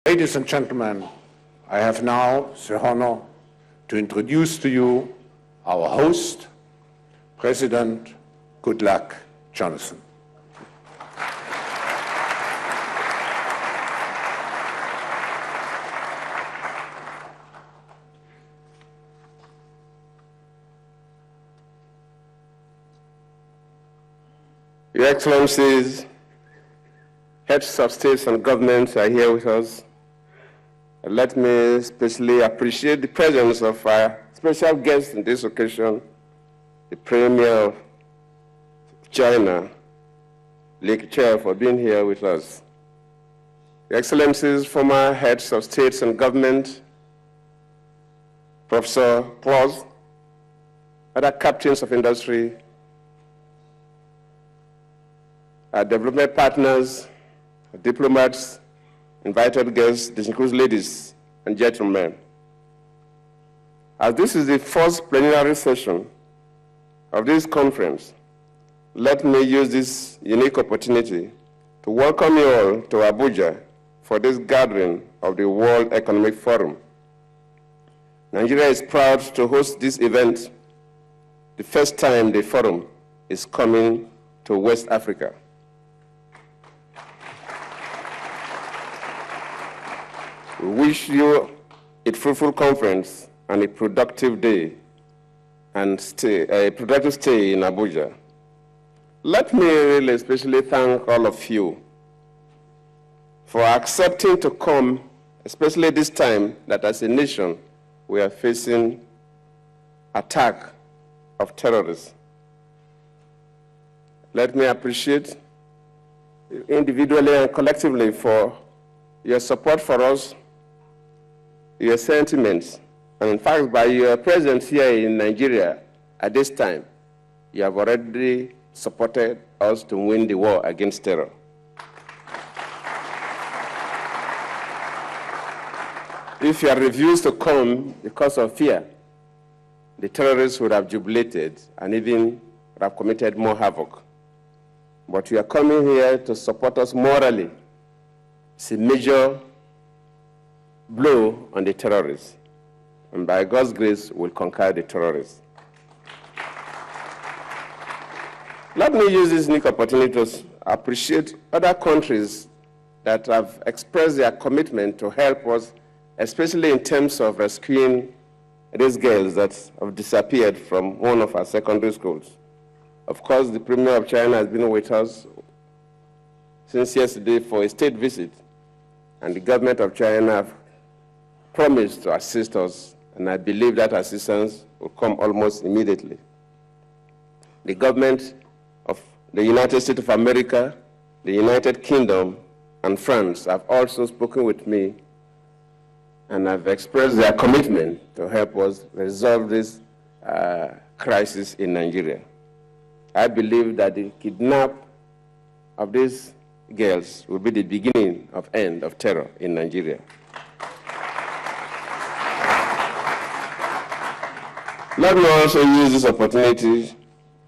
Ladies and gentlemen, I have now the honor to introduce to you our host, President Goodluck Jonathan. Your Excellencies, heads of states and governments are here with us. Let me especially appreciate the presence of our special guest in this occasion, the Premier of China, Li Keqiang, for being here with us. Your Excellencies, former heads of states and government, Professor Claus, other captains of industry, our development partners, diplomats, invited guests, distinguished ladies and gentlemen. As this is the first plenary session of this conference, let me use this unique opportunity to welcome you all to Abuja for this gathering of the World Economic Forum. Nigeria is proud to host this event, the first time the forum is coming to West Africa. We wish you a fruitful conference and a productive day and a productive stay in Abuja. Let me really especially thank all of you for accepting to come, especially this time that as a nation we are facing attack of terrorists. Let me appreciate you individually and collectively for your support for us, your sentiments, and in fact, by your presence here in Nigeria at this time, you have already supported us to win the war against terror. If you had refused to come because of fear, the terrorists would have jubilated and even would have committed more havoc. But you are coming here to support us morally. It's a major blow on the terrorists. And by God's grace, we'll conquer the terrorists. Let me use this unique opportunity to appreciate other countries that have expressed their commitment to help us, especially in terms of rescuing these girls that have disappeared from one of our secondary schools. Of course, the Premier of China has been with us since yesterday for a state visit, and the government of China have promised to assist us, and I believe that assistance will come almost immediately. The government of the United States of America, the United Kingdom, and France have also spoken with me and have expressed their commitment to help us resolve this crisis in Nigeria. I believe that the kidnap of these girls will be the beginning of end of terror in Nigeria. Let me also use this opportunity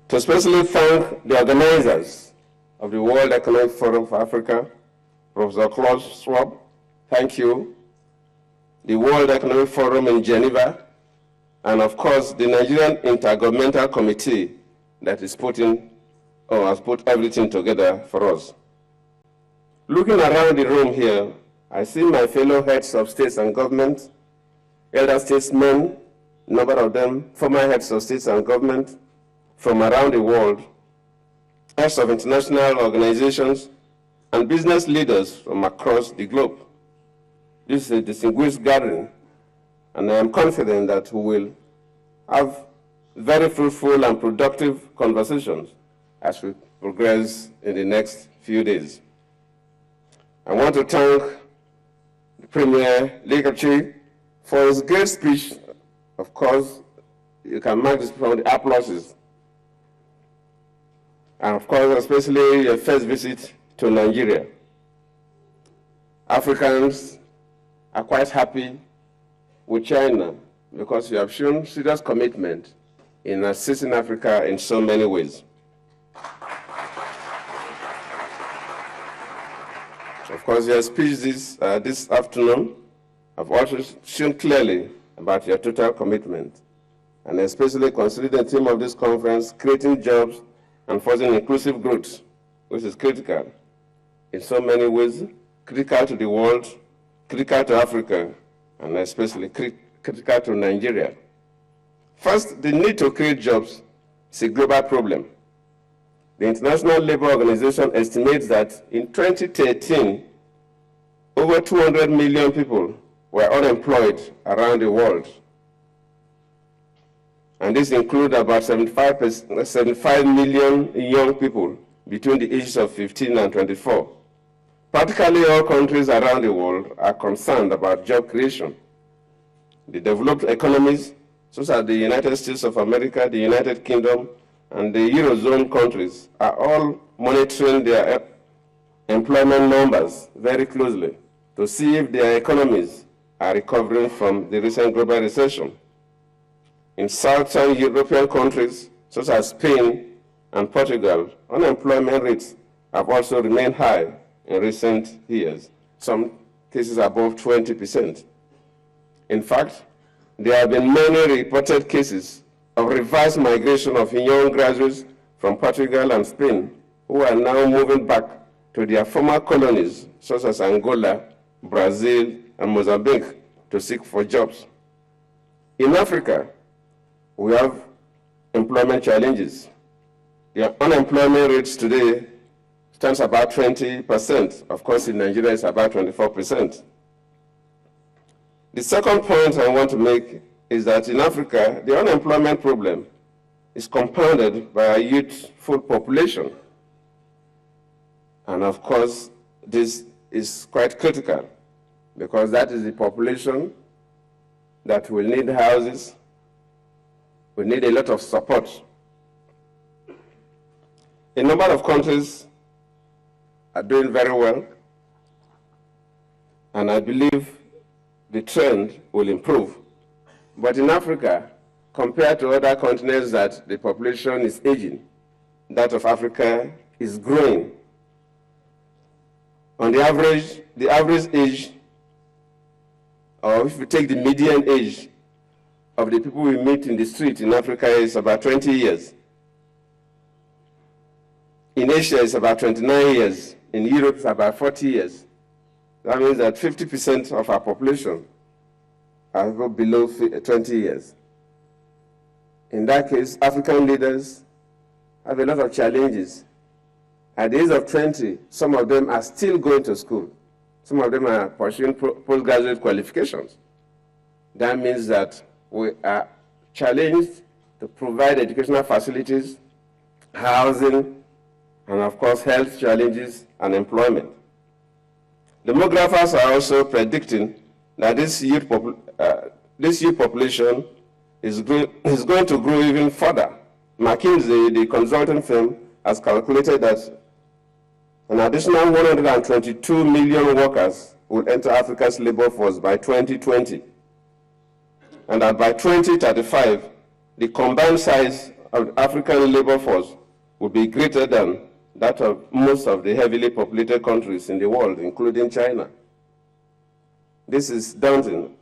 to especially thank the organizers of the World Economic Forum for Africa, Professor Klaus Schwab, thank you, the World Economic Forum in Geneva, and of course the Nigerian Intergovernmental Committee that is has put everything together for us. Looking around the room here, I see my fellow heads of states and government, elder statesmen, a number of them former heads of states and government from around the world, heads of international organizations, and business leaders from across the globe. This is a distinguished gathering, and I am confident that we will have very fruitful and productive conversations as we progress in the next few days. I want to thank the Premier Li Keqiang for his great speech. Of course, you can mark this from the applauses. And of course, especially your first visit to Nigeria. Africans are quite happy with China because you have shown serious commitment in assisting Africa in so many ways. Of course, your speech this afternoon have also shown clearly about your total commitment, and especially considering the theme of this conference, creating jobs and fostering inclusive growth, which is critical in so many ways, critical to the world, critical to Africa, and especially critical to Nigeria. First, the need to create jobs is a global problem. The International Labour Organization estimates that in 2013, over 200 million people were unemployed around the world. And this includes about 75 million young people between the ages of 15 and 24. Practically all countries around the world are concerned about job creation. The developed economies, such as the United States of America, the United Kingdom, and the Eurozone countries, are all monitoring their employment numbers very closely to see if their economies are recovering from the recent global recession. In Southern European countries, such as Spain and Portugal, unemployment rates have also remained high in recent years, some cases above 20%. In fact, there have been many reported cases of reverse migration of young graduates from Portugal and Spain who are now moving back to their former colonies, such as Angola, Brazil, and Mozambique, to seek for jobs. In Africa, we have employment challenges. The unemployment rates today stands about 20%. Of course, in Nigeria, it's about 24%. The second point I want to make is that in Africa, the unemployment problem is compounded by a youthful population. And of course, this is quite critical because that is the population that will need houses, will need a lot of support. A number of countries are doing very well, and I believe the trend will improve. But in Africa, compared to other continents that the population is aging, that of Africa is growing. On the average age, or if you take the median age of the people we meet in the street in Africa is about 20 years. In Asia, it's about 29 years. In Europe, it's about 40 years. That means that 50% of our population are below 20 years. In that case, African leaders have a lot of challenges. At the age of 20, some of them are still going to school. Some of them are pursuing postgraduate qualifications. That means that we are challenged to provide educational facilities, housing, and of course, health challenges and employment. Demographers are also predicting that this youth population is going to grow even further. McKinsey, the consulting firm, has calculated that an additional 122 million workers will enter Africa's labor force by 2020. And that by 2035, the combined size of the African labor force will be greater than that of most of the heavily populated countries in the world, including China. This is daunting,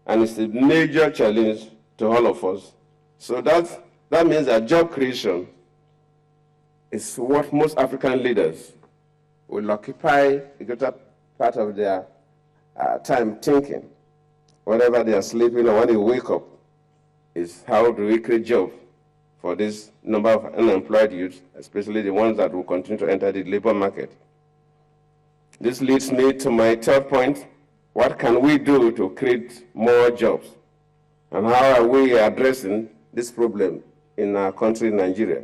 and it's a major challenge to all of us. So that means that job creation is what most African leaders will occupy a greater part of their time thinking. Whenever they are sleeping or when they wake up, is how do we create jobs for this number of unemployed youths, especially the ones that will continue to enter the labor market. This leads me to my third point. What can we do to create more jobs? And how are we addressing this problem in our country, Nigeria?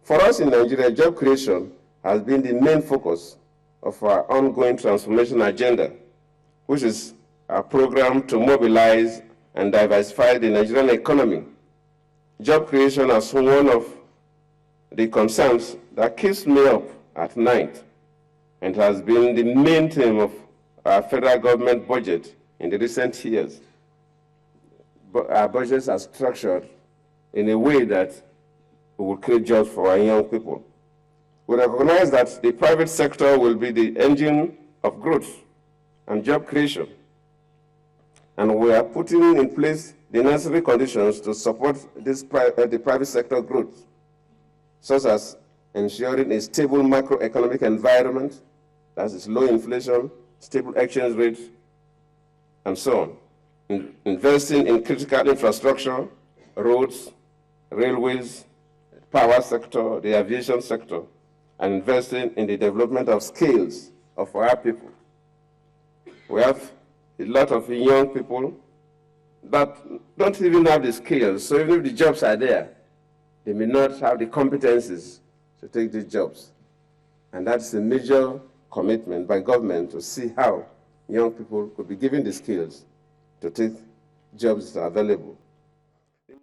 For us in Nigeria, job creation has been the main focus of our ongoing transformation agenda, which is a program to mobilize and diversify the Nigerian economy. Job creation is one of the concerns that keeps me up at night and has been the main theme of our federal government budget in the recent years. Our budgets are structured in a way that will create jobs for our young people. We recognize that the private sector will be the engine of growth and job creation. And we are putting in place the necessary conditions to support this the private sector growth, such as ensuring a stable macroeconomic environment, that is low inflation, stable exchange rates, and so on. Investing in critical infrastructure, roads, railways, power sector, the aviation sector, and investing in the development of skills of our people. We have a lot of young people that don't even have the skills, so even if the jobs are there, they may not have the competencies to take these jobs. And that's a major commitment by government to see how young people could be given the skills to take jobs that are available.